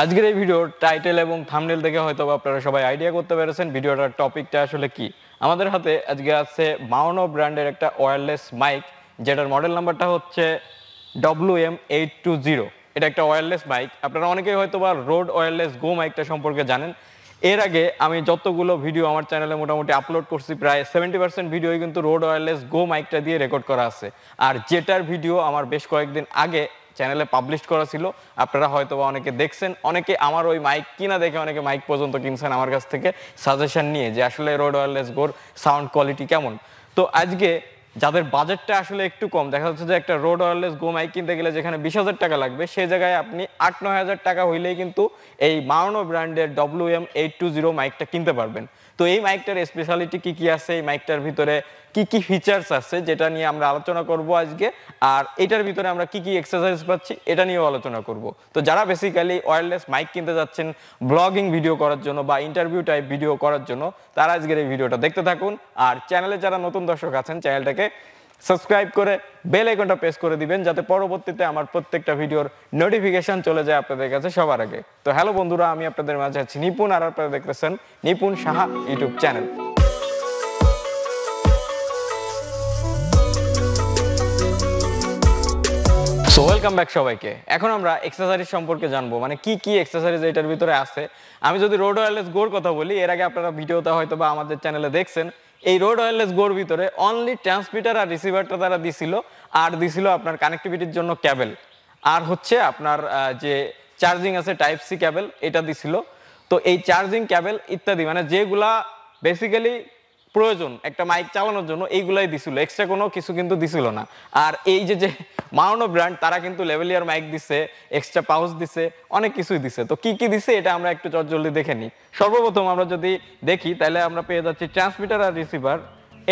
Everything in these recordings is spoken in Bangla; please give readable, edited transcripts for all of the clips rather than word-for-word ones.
আজকের এই ভিডিওর টাইটেল এবং থাম্বনেল দেখে হয়তো আপনারা সবাই আইডিয়া করতে পেরেছেন ভিডিওটার টপিকটা আসলে কি। আমাদের হাতে আজকে আছে মাওনো ব্র্যান্ডের একটা ওয়্যারলেস মাইক, যেটার মডেল নাম্বারটা হচ্ছে WM820। এটা একটা ওয়্যারলেস মাইক। আপনারা অনেকেই হয়তো বা রোড ওয়্যারলেস গো মাইকটা সম্পর্কে জানেন। এর আগে আমি যতগুলো ভিডিও আমার চ্যানেলে মোটামুটি আপলোড করছি, প্রায় 70% ভিডিওই কিন্তু রোড ওয়্যারলেস গো মাইকটা দিয়ে রেকর্ড করা আছে। আর যেটার ভিডিও আমার বেশ কয়েকদিন আগে চ্যানেলে পাবলিশ করা ছিল, আপনারা হয়তো বা অনেকে দেখছেন, অনেকে আমার ওই মাইক কিনা দেখে অনেকে মাইক পর্যন্ত কিনছেন আমার কাছ থেকে সাজেশন নিয়ে যে আসলে রোড ওয়্যারলেস গোর সাউন্ড কোয়ালিটি কেমন। তো আজকে যাদের বাজেটটা আসলে একটু কম, দেখা যাচ্ছে যে একটা রোড ওয়্যারলেস গো মাইক কিনতে গেলে যেখানে 20,000 টাকা লাগবে, সেই জায়গায় আপনি 8-9 হাজার টাকা হইলেই কিন্তু এই মাওনো ব্র্যান্ডের WM820 মাইকটা কিনতে পারবেন। তো এই মাইকটার স্পেশালিটি কি কি আছে, এই মাইকটার ভিতরে কি কি ফিচার্স আছে, যেটা নিয়ে আমরা আলোচনা করব আজকে। আর এটার ভিতরে আমরা কি কি এক্সারসাইজ পাচ্ছি এটা নিয়েও আলোচনা করব। তো যারা বেসিক্যালি ওয়্যারলেস মাইক কিনতে যাচ্ছেন ব্লগিং ভিডিও করার জন্য বা ইন্টারভিউ টাইপ ভিডিও করার জন্য, তারা আজকের এই ভিডিওটা দেখতে থাকুন। আর চ্যানেলে যারা নতুন দর্শক আছেন, চ্যানেলটাকে সাবস্ক্রাইব করে বেল আইকনটা প্রেস করে দিবেন, যাতে পরবর্তীতে আমার প্রত্যেকটা ভিডিওর নোটিফিকেশন চলে যায় আপনাদের কাছে সবার আগে। তো হ্যালো বন্ধুরা, আমি আপনাদের মাঝে আছি নিপুণ, আর আপনারা দেখতেছেন Nipun Saha YouTube channel. So welcome back সবাইকে। এখন আমরা এক্সেসরিজ সম্পর্কে জানবো, মানে কি কি এক্সেসরিজ এটার ভিতরে আছে। আমি যদি রোড ওয়্যারলেস গোর কথা বলি, এর আগে আপনারা ভিডিওটা হয়তো বা আমাদের চ্যানেলে দেখছেন, এই রোড ওয়্যারলেস গোর ভিতরে অনলি ট্রান্সমিটার আর রিসিভারটা তারা দিছিল, আর দিছিল আপনার কানেক্টিভিটির জন্য ক্যাবেল, আর হচ্ছে আপনার যে চার্জিং আছে টাইপ সি ক্যাবেল, এটা দিছিল। তো এই চার্জিং ক্যাবেল ইত্যাদি মানে যেগুলা বেসিক্যালি প্রয়োজন একটা মাইক চালানোর জন্য, এইগুলাই দিছিল, এক্সট্রা কোনো কিছু কিন্তু দিছিল না। আর এই যে মাওনো ব্র্যান্ড, তারা কিন্তু লেভেলিয়ার মাইক দিছে, এক্সট্রা পাউচ দিছে, অনেক কিছুই দিছে। তো কি কি দিছে এটা আমরা একটু জলদি দেখে নিই। সর্বপ্রথম আমরা যদি দেখি তাহলে আমরা পেয়ে যাচ্ছি ট্রান্সমিটার আর রিসিভার।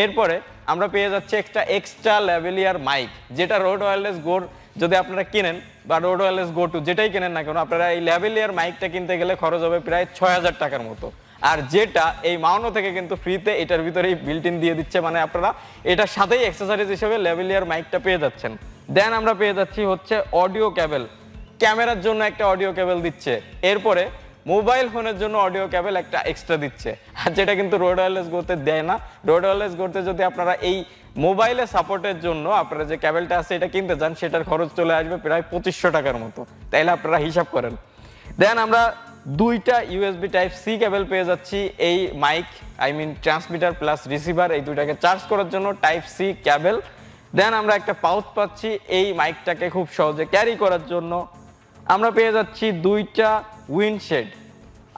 এরপরে আমরা পেয়ে যাচ্ছি এক্সট্রা লেভেলিয়ার মাইক, যেটা রোড ওয়্যারলেস গোর যদি আপনারা কিনেন বা রোড ওয়্যারলেস গো টু যেটাই কেনেন না কেন, আপনারা এই লেভেলিয়ার মাইকটা কিনতে গেলে খরচ হবে প্রায় 6,000 টাকার মতো। আর যেটা এই মাওনো থেকে কিন্তু ফ্রিতে এটার ভিতরেই বিল্ট ইন দিয়ে দিচ্ছে, মানে আপনারা এটার সাথেই অ্যাক্সেসরিজ হিসেবে লেভেলিয়ার মাইকটা পেয়ে যাচ্ছেন। দেন আমরা পেয়ে যাচ্ছি হচ্ছে অডিও ক্যাবেল, ক্যামেরার জন্য একটা অডিও ক্যাবেল দিচ্ছে। এরপরে মোবাইল ফোনের জন্য অডিও ক্যাবেল একটা এক্সট্রা দিচ্ছে, আর যেটা কিন্তু রোড ওয়্যারলেস গোতে দেয় না। রোড ওয়্যারলেস গোতে যদি আপনারা এই মোবাইলে সাপোর্টের জন্য আপনারা যে ক্যাবেলটা আছে এটা কিনতে চান, সেটার খরচ চলে আসবে প্রায় 2500 টাকার মতো। তাইলে আপনারা হিসাব করেন। দেন আমরা দুইটা ইউএসবি টাইপ সি ক্যাবেল পেয়ে যাচ্ছি এই মাইক, ট্রান্সমিটার প্লাস রিসিভার, এই দুইটাকে চার্জ করার জন্য টাইপ সি ক্যাবেল। দেন আমরা একটা পাউচ পাচ্ছি এই মাইকটাকে খুব সহজে ক্যারি করার জন্য। আমরা পেয়ে যাচ্ছি দুইটা উইন্ডশেড,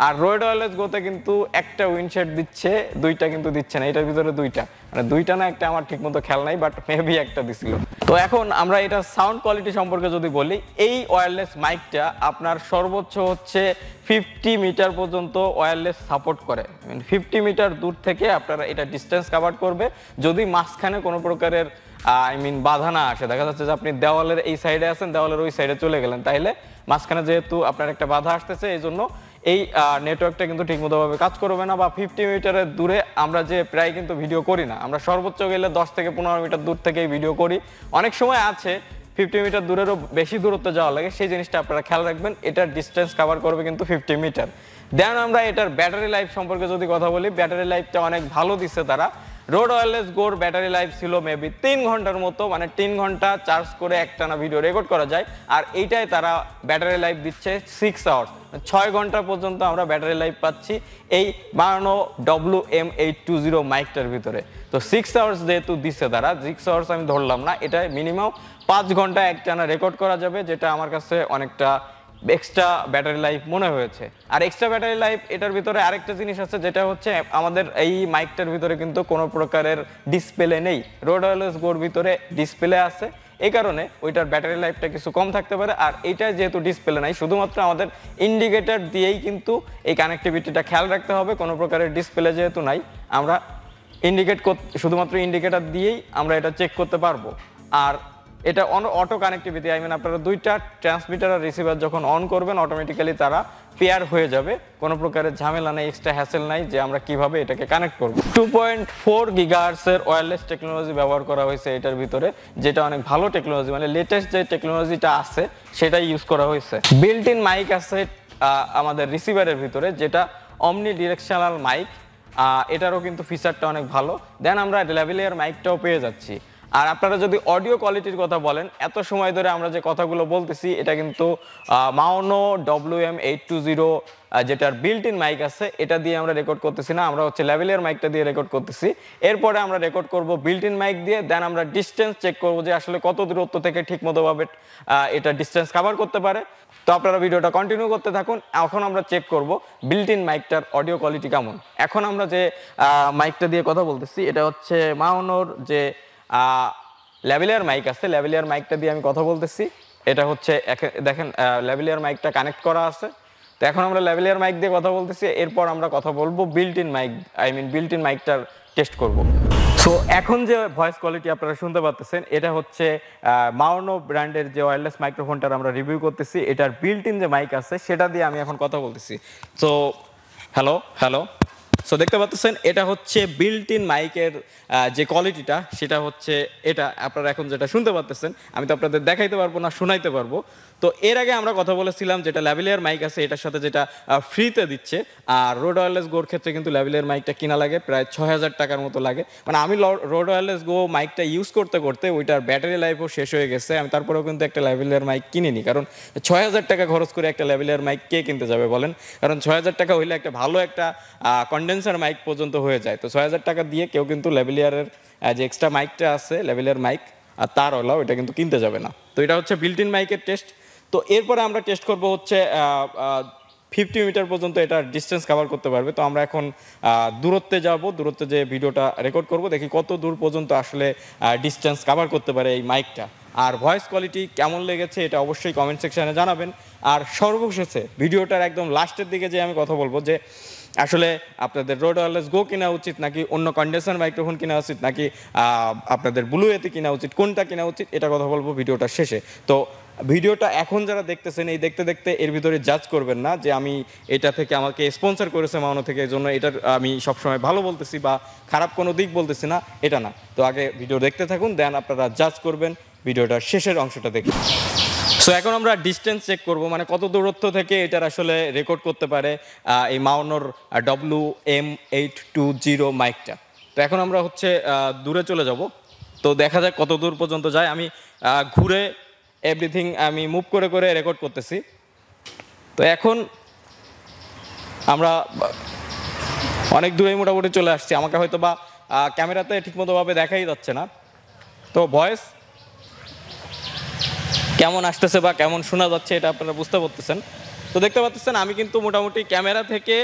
আর রোড ওয়্যারলেস গোতে কিন্তু একটা উইন্ডশেড দিচ্ছে, দুইটা কিন্তু দিচ্ছে না। এটার ভিতরে দুইটা, মানে দুইটা না একটা, আমার ঠিক মতো খেয়াল নাই, বাট মেবি একটা দিছিল। তো এখন আমরা এটা সাউন্ড কোয়ালিটি সম্পর্কে যদি বলি, এই ওয়্যারলেস মাইকটা আপনার সর্বোচ্চ হচ্ছে 50 মিটার পর্যন্ত ওয়্যারলেস সাপোর্ট করে। 50 মিটার দূর থেকে আপনারা এটা ডিস্টেন্স কভার করবে, যদি মাঝখানে কোনো প্রকারের বাধা না আসে। দেখা যাচ্ছে যে আপনি দেওয়ালের এই সাইডে আছেন, দেওয়ালের ওই সাইডে চলে গেলেন, তাইলে মাঝখানে যেহেতু আপনার একটা বাধা আসতেছে, এই জন্য এই নেটওয়ার্কটা কিন্তু ঠিকমতোভাবে কাজ করবে না। বা 50 মিটারের দূরে আমরা যে প্রায় কিন্তু ভিডিও করি না, আমরা সর্বোচ্চ গেলে 10 থেকে 15 মিটার দূর থেকেই ভিডিও করি। অনেক সময় আছে 50 মিটার দূরেরও বেশি দূরত্ব যাওয়া লাগে, সেই জিনিসটা আপনারা খেয়াল রাখবেন। এটার ডিস্টেন্স কভার করবে কিন্তু 50 মিটার। দেন আমরা এটার ব্যাটারি লাইফ সম্পর্কে যদি কথা বলি, ব্যাটারি লাইফটা অনেক ভালো দিচ্ছে তারা। রোড ওয়্যারলেস গোর ব্যাটারি লাইফ ছিল মেবি 3 ঘন্টার মতো, মানে 3 ঘন্টা চার্জ করে একটানা ভিডিও রেকর্ড করা যায়। আর এইটাই তারা ব্যাটারি লাইফ দিচ্ছে 6 আওয়ার্স, 6 ঘন্টা পর্যন্ত আমরা ব্যাটারি লাইফ পাচ্ছি এই মাওনো WM820 মাইকটার ভিতরে। তো 6 আওয়ার্স যেহেতু দিচ্ছে তারা, 6 আওয়ার্স আমি ধরলাম না, এটা মিনিমাম 5 ঘন্টা একটানা রেকর্ড করা যাবে, যেটা আমার কাছে অনেকটা এক্সট্রা ব্যাটারি লাইফ মনে হয়েছে। আর এক্সট্রা ব্যাটারি লাইফ এটার ভিতরে আরেকটা জিনিস আছে, যেটা হচ্ছে আমাদের এই মাইকটার ভিতরে কিন্তু কোনো প্রকারের ডিসপ্লে নেই। রোড ওয়্যারলেস গোর ভিতরে ডিসপ্লে আছে, এই কারণে ওইটার ব্যাটারি লাইফটা কিছু কম থাকতে পারে। আর এইটা যেহেতু ডিসপ্লে নাই, শুধুমাত্র আমাদের ইন্ডিকেটর দিয়েই কিন্তু এই কানেক্টিভিটিটা খেয়াল রাখতে হবে। কোনো প্রকারের ডিসপ্লে যেহেতু নাই, আমরা শুধুমাত্র ইন্ডিকেটর দিয়েই আমরা এটা চেক করতে পারবো। আর এটা অটো কানেক্টিভিটি, আপনারা দুইটা ট্রান্সমিটার আর রিসিভার যখন অন করবেন, অটোমেটিক্যালি তারা পেয়ার হয়ে যাবে, কোনো প্রকারের ঝামেলা নাই, এক্সট্রা হ্যাসেল নাই যে আমরা কিভাবে এটাকে কানেক্ট করব। 2.4 গিগাহার্টজ এর ওয়্যারলেস টেকনোলজি ব্যবহার করা হয়েছে এটার ভিতরে, যেটা অনেক ভালো টেকনোলজি, মানে লেটেস্ট যে টেকনোলজিটা আছে সেটাই ইউজ করা হয়েছে। বিল্ট ইন মাইক আছে আমাদের রিসিভারের ভিতরে, যেটা অমনি ডিরেকশনাল মাইক, এটারও কিন্তু ফিচারটা অনেক ভালো। দেন আমরা ল্যাভেলিয়ার মাইকটাও পেয়ে যাচ্ছি। আর আপনারা যদি অডিও কোয়ালিটির কথা বলেন, এত সময় ধরে আমরা যে কথাগুলো বলতেছি এটা কিন্তু মাওনো WM820 যেটার বিল্ট ইন মাইক আছে এটা দিয়ে আমরা রেকর্ড করতেছি না, আমরা হচ্ছে ল্যাভেলিয়ার মাইকটা দিয়ে রেকর্ড করতেছি। এরপরে আমরা রেকর্ড করব বিল্ট ইন মাইক দিয়ে। দেন আমরা ডিস্টেন্স চেক করব যে আসলে কত দূরত্ব থেকে ঠিক মতোভাবে এটা ডিস্টেন্স কভার করতে পারে। তো আপনারা ভিডিওটা কন্টিনিউ করতে থাকুন। এখন আমরা চেক করব বিল্ট ইন মাইকটার অডিও কোয়ালিটি কেমন। এখন আমরা যে মাইকটা দিয়ে কথা বলতেছি এটা হচ্ছে মাওনোর যে ল্যাভেলিয়ার মাইক আছে, ল্যাভেলিয়ার মাইকটা দিয়ে আমি কথা বলতেছি। এটা হচ্ছে দেখেন ল্যাভেলিয়ার মাইকটা কানেক্ট করা আছে। তো এখন আমরা ল্যাভেলিয়ার মাইক দিয়ে কথা বলতেছি, এরপর আমরা কথা বলবো built in mic, built in মাইকটার টেস্ট করব। সো এখন যে ভয়েস কোয়ালিটি আপনারা শুনতে পাচ্ছেন এটা হচ্ছে মাওনো ব্র্যান্ডের যে ওয়্যারলেস মাইক্রোফোনটার আমরা রিভিউ করতেছি, এটার বিল্ট ইন যে মাইক আছে সেটা দিয়ে আমি এখন কথা বলতেছি। So hello. সো দেখতে পাচ্ছেন এটা হচ্ছে বিল্ট ইন মাইকের যে কোয়ালিটিটা সেটা হচ্ছে এটা। আপনারা এখন যেটা শুনতে পাচ্ছেন আমি তো আপনাদের দেখাইতে পারবো না, শোনাইতে পারবো। তো এর আগে আমরা কথা বলেছিলাম যেটা ল্যাভেলিয়ার মাইক আছে এটার সাথে যেটা ফ্রিতে দিচ্ছে, আর রোড ওয়্যারলেস গোর ক্ষেত্রে কিন্তু ল্যাভেলিয়ার মাইকটা কিনা লাগে প্রায় 6000 টাকার মতো লাগে। মানে আমি রোড ওয়্যারলেস গো মাইকটা ইউজ করতে করতে ওইটার ব্যাটারি লাইফও শেষ হয়ে গেছে, আমি তারপরেও কিন্তু একটা ল্যাভেলিয়ার মাইক কিনিনি। কারণ 6000 টাকা খরচ করে একটা ল্যাভেলিয়ার মাইক কে কিনতে যাবে বলেন? কারণ 6000 টাকা হইলে একটা ভালো একটা কন্ডেন্সার মাইক পর্যন্ত হয়ে যায়। তো 6000 টাকা দিয়ে কেউ কিন্তু ল্যাভেলিয়ারের যে এক্সট্রা মাইকটা আছে ল্যাভেলিয়ার মাইক আর তার হলো এটা কিন্তু কিনতে যাবে না। তো এটা হচ্ছে বিল্ট ইন মাইকের টেস্ট। তো এরপরে আমরা টেস্ট করব হচ্ছে 50 মিটার পর্যন্ত এটা ডিস্টেন্স কভার করতে পারবে। তো আমরা এখন দূরত্বে যাব, দূরত্বে যে ভিডিওটা রেকর্ড করব, দেখি কত দূর পর্যন্ত আসলে ডিস্টেন্স কভার করতে পারে এই মাইকটা। আর ভয়েস কোয়ালিটি কেমন লেগেছে এটা অবশ্যই কমেন্ট সেকশনে জানাবেন। আর সর্বশেষে ভিডিওটার একদম লাস্টের দিকে যে আমি কথা বলবো যে আসলে আপনাদের রোড ওয়্যারলেস গো কিনা উচিত নাকি অন্য কন্ডেন্সার মাইক্রোফোন কিনা উচিত নাকি আপনাদের ব্লু এতে কিনা উচিত, কোনটা কিনা উচিত এটা কথা বলবো ভিডিওটার শেষে। তো ভিডিওটা এখন যারা দেখতেছেন এই দেখতে দেখতে এর ভিতরে জাজ করবেন না যে আমি এটা থেকে আমাকে স্পন্সর করেছে মাওনো থেকে, এই জন্য এটার আমি সবসময় ভালো বলতেছি বা খারাপ কোনো দিক বলতেছি না, এটা না। তো আগে ভিডিও দেখতে থাকুন, দেন আপনারা জাজ করবেন ভিডিওটার শেষের অংশটা দেখে। সো এখন আমরা ডিস্টেন্স চেক করব, মানে কত দূরত্ব থেকে এটার আসলে রেকর্ড করতে পারে এই মাওনোর WM820 মাইকটা। তো এখন আমরা হচ্ছে দূরে চলে যাব। তো দেখা যাক কত দূর পর্যন্ত যায়। আমি ঘুরে এভরিথিং আমি মুভ করে করে রেকর্ড করতেছি। তো এখন আমরা অনেক দূরেই মোটামুটি চলে আসছি, আমাকে হয়তো বা ক্যামেরাতে ঠিকমতোভাবে দেখাই যাচ্ছে না। তো ভয়েস কেমন আসতেছে বা কেমন শোনা যাচ্ছে এটা আপনারা বুঝতে পারতেছেন। তো দেখতে পাচ্ছেন আমি কিন্তু মোটামুটি ক্যামেরা থেকে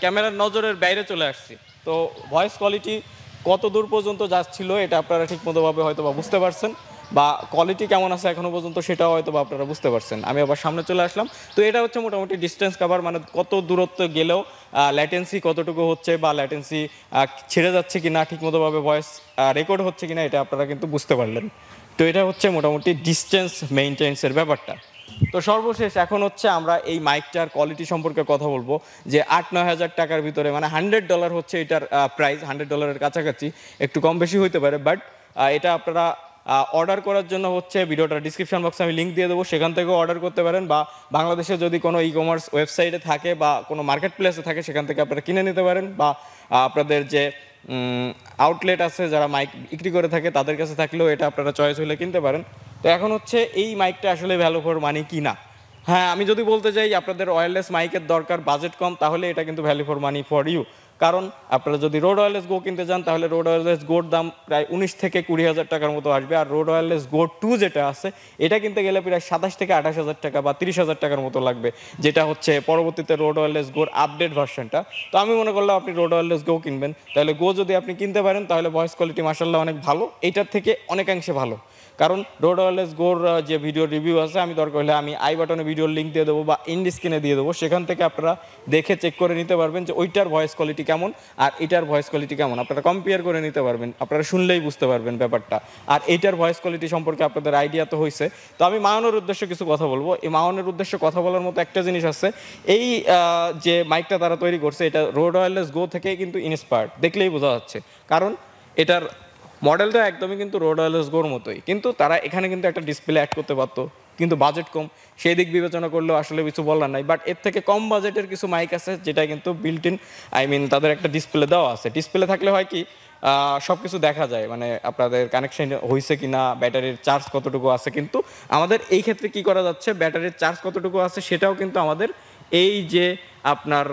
ক্যামেরার নজরের বাইরে চলে আসছি। তো ভয়েস কোয়ালিটি কত দূর পর্যন্ত যাচ্ছিল এটা আপনারা ঠিকমতোভাবে হয়তো বা বুঝতে পারছেন, বা কোয়ালিটি কেমন আছে এখনও পর্যন্ত সেটাও হয়তো বা আপনারা বুঝতে পারছেন। আমি আবার সামনে চলে আসলাম। তো এটা হচ্ছে মোটামুটি ডিস্টেন্স কভার, মানে কত দূরত্ব গেলেও ল্যাটেন্সি কতটুকু হচ্ছে বা ল্যাটেন্সি ছেড়ে যাচ্ছে কি না, ঠিকমতোভাবে ভয়েস রেকর্ড হচ্ছে কি না এটা আপনারা কিন্তু বুঝতে পারলেন। তো এটা হচ্ছে মোটামুটি ডিস্টেন্স মেইনটেন্সের ব্যাপারটা। তো সর্বশেষ এখন হচ্ছে আমরা এই মাইকটার কোয়ালিটি সম্পর্কে কথা বলবো যে 8-9 হাজার টাকার ভিতরে, মানে $100 হচ্ছে এটার প্রাইস, $100 কাছাকাছি, একটু কম বেশি হইতে পারে। বাট এটা আপনারা অর্ডার করার জন্য হচ্ছে ভিডিওটার ডিসক্রিপশন বক্সে আমি লিঙ্ক দিয়ে দেবো, সেখান থেকেও অর্ডার করতে পারেন, বা বাংলাদেশে যদি কোনো ই কমার্স ওয়েবসাইটে থাকে বা কোনো মার্কেট প্লেসে থাকে সেখান থেকে আপনারা কিনে নিতে পারেন, বা আপনাদের যে আউটলেট আছে যারা মাইক বিক্রি করে থাকে তাদের কাছে থাকলেও এটা আপনারা চয়েস হলে কিনতে পারেন। তো এখন হচ্ছে এই মাইকটা আসলে ভ্যালু ফর মানি কি না। হ্যাঁ, আমি যদি বলতে চাই আপনাদের ওয়্যারলেস মাইকের দরকার, বাজেট কম, তাহলে এটা কিন্তু value for money for you. কারণ আপনারা যদি রোড ওয়্যারলেস গো কিনতে যান তাহলে রোড ওয়্যারলেস গোর দাম প্রায় 19 থেকে 20 হাজার টাকার মতো আসবে। আর রোড ওয়্যারলেস গো 2 যেটা আছে এটা কিনতে গেলে প্রায় 27 থেকে 28 হাজার টাকা বা 30 হাজার টাকার মতো লাগবে, যেটা হচ্ছে পরবর্তীতে রোড ওয়্যারলেস গোর আপডেট ভার্সনটা। তো আমি মনে করলাম আপনি রোড ওয়্যারলেস গো কিনবেন, তাহলে গো যদি আপনি কিনতে পারেন তাহলে ভয়েস কোয়ালিটি মাশাআল্লাহ অনেক ভালো, এটার থেকে অনেকাংশে ভালো। কারণ রোড ওয়্যারলেস গোর যে ভিডিও রিভিউ আছে আমি দরকার হলে আমি আই বাটনে ভিডিওর লিঙ্ক দিয়ে দেবো বা ইন্ড স্ক্রিনে দিয়ে দেবো, সেখান থেকে আপনারা দেখে চেক করে নিতে পারবেন যে ওইটার ভয়েস কোয়ালিটি কেমন আর এটার ভয়েস কোয়ালিটি কেমন, আপনারা কম্পেয়ার করে নিতে পারবেন, আপনারা শুনলেই বুঝতে পারবেন ব্যাপারটা। আর এইটার ভয়েস কোয়ালিটি সম্পর্কে আপনাদের আইডিয়া তো হয়েছে। তো আমি মাওনোর উদ্দেশ্যে কিছু কথা বলবো। এই মাওনোর উদ্দেশ্যে কথা বলার মতো একটা জিনিস আছে, এই যে মাইকটা তারা তৈরি করছে এটা রোড ওয়্যারলেস গো থেকেই কিন্তু ইন্সপায়ার্ড, দেখলেই বোঝা যাচ্ছে। কারণ এটার মডেলটা একদমই কিন্তু রোড ওয়্যারলেস গোর মতোই, কিন্তু তারা এখানে কিন্তু একটা ডিসপ্লে অ্যাড করতে পারতো, কিন্তু বাজেট কম, সেই দিক বিবেচনা করলেও আসলে কিছু বলার নাই। বাট এর থেকে কম বাজেটের কিছু মাইক আছে যেটা কিন্তু বিল্ট ইন, তাদের একটা ডিসপ্লে দেওয়া আছে। ডিসপ্লে থাকলে হয় কি সব কিছু দেখা যায়, মানে আপনাদের কানেকশন হয়েছে কিনা, ব্যাটারির চার্জ কতটুকু আছে। কিন্তু আমাদের এই ক্ষেত্রে কি করা যাচ্ছে, ব্যাটারির চার্জ কতটুকু আছে সেটাও কিন্তু আমাদের এই যে আপনার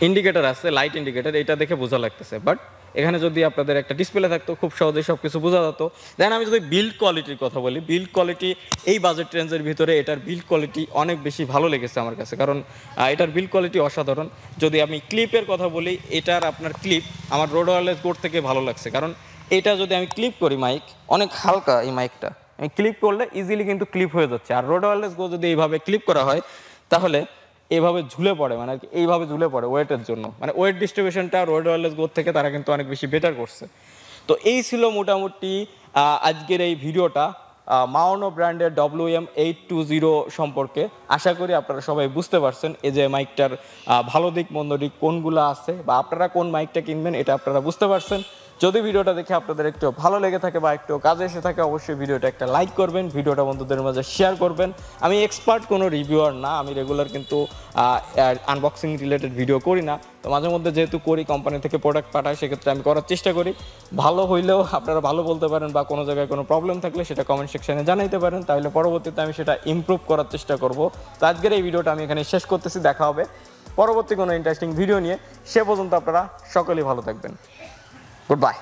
ইন্ডিকেটর আছে, লাইট ইন্ডিকেটর, এটা দেখে বোঝা লাগতেছে। বাট এখানে যদি আপনাদের একটা ডিসপ্লে থাকতো খুব সহজেই সব কিছু বোঝা যেত। দেন আমি যদি বিল্ড কোয়ালিটির কথা বলি, বিল্ড কোয়ালিটি এই বাজেট রেঞ্জের ভিতরে এটার বিল্ড কোয়ালিটি অনেক বেশি ভালো লেগেছে আমার কাছে, কারণ এটার বিল্ড কোয়ালিটি অসাধারণ। যদি আমি ক্লিপের কথা বলি, এটার আপনার ক্লিপ আমার রোড ওয়্যারলেস গোর থেকে ভালো লাগছে, কারণ এটা যদি আমি ক্লিপ করি, মাইক অনেক হালকা, এই মাইকটা আমি ক্লিপ করলে ইজিলি কিন্তু ক্লিপ হয়ে যাচ্ছে। আর রোড ওয়্যারলেস গো যদি এইভাবে ক্লিপ করা হয় তাহলে এইভাবে ঝুলে পড়ে, মানে এইভাবে ঝুলে পড়ে ওয়েটের জন্য, মানে ওয়েট ডিস্ট্রিবিউশনটা রোড ওয়্যারলেস গোর থেকে তারা কিন্তু অনেক বেশি বেটার করছে। তো এই ছিল মোটামুটি আজকের এই ভিডিওটা মাওনো ব্র্যান্ডের WM820 সম্পর্কে। আশা করি আপনারা সবাই বুঝতে পারছেন এই যে মাইকটার ভালো দিক মন্দ দিক কোনগুলো আছে, বা আপনারা কোন মাইকটা কিনবেন এটা আপনারা বুঝতে পারছেন। যদি ভিডিওটা দেখে আপনাদের একটু ভালো লেগে থাকে বা একটু কাজে এসে থাকে, অবশ্যই ভিডিওটা একটা লাইক করবেন, ভিডিওটা বন্ধুদের মাঝে শেয়ার করবেন। আমি এক্সপার্ট কোনো রিভিউয়ার না, আমি রেগুলার কিন্তু আনবক্সিং রিলেটেড ভিডিও করি না। তো মাঝে মধ্যে যেহেতু করি, কোম্পানি থেকে প্রোডাক্ট পাঠায়, সেক্ষেত্রে আমি করার চেষ্টা করি। ভালো হইলেও আপনারা ভালো বলতে পারেন, বা কোনো জায়গায় কোনো প্রবলেম থাকলে সেটা কমেন্ট সেকশনে জানাইতে পারেন, তাহলে পরবর্তীতে আমি সেটা ইমপ্রুভ করার চেষ্টা করব। তো আজকের এই ভিডিওটা আমি এখানে শেষ করতেছি। দেখা হবে পরবর্তী কোনো ইন্টারেস্টিং ভিডিও নিয়ে। সে পর্যন্ত আপনারা সকলেই ভালো থাকবেন। Good bye.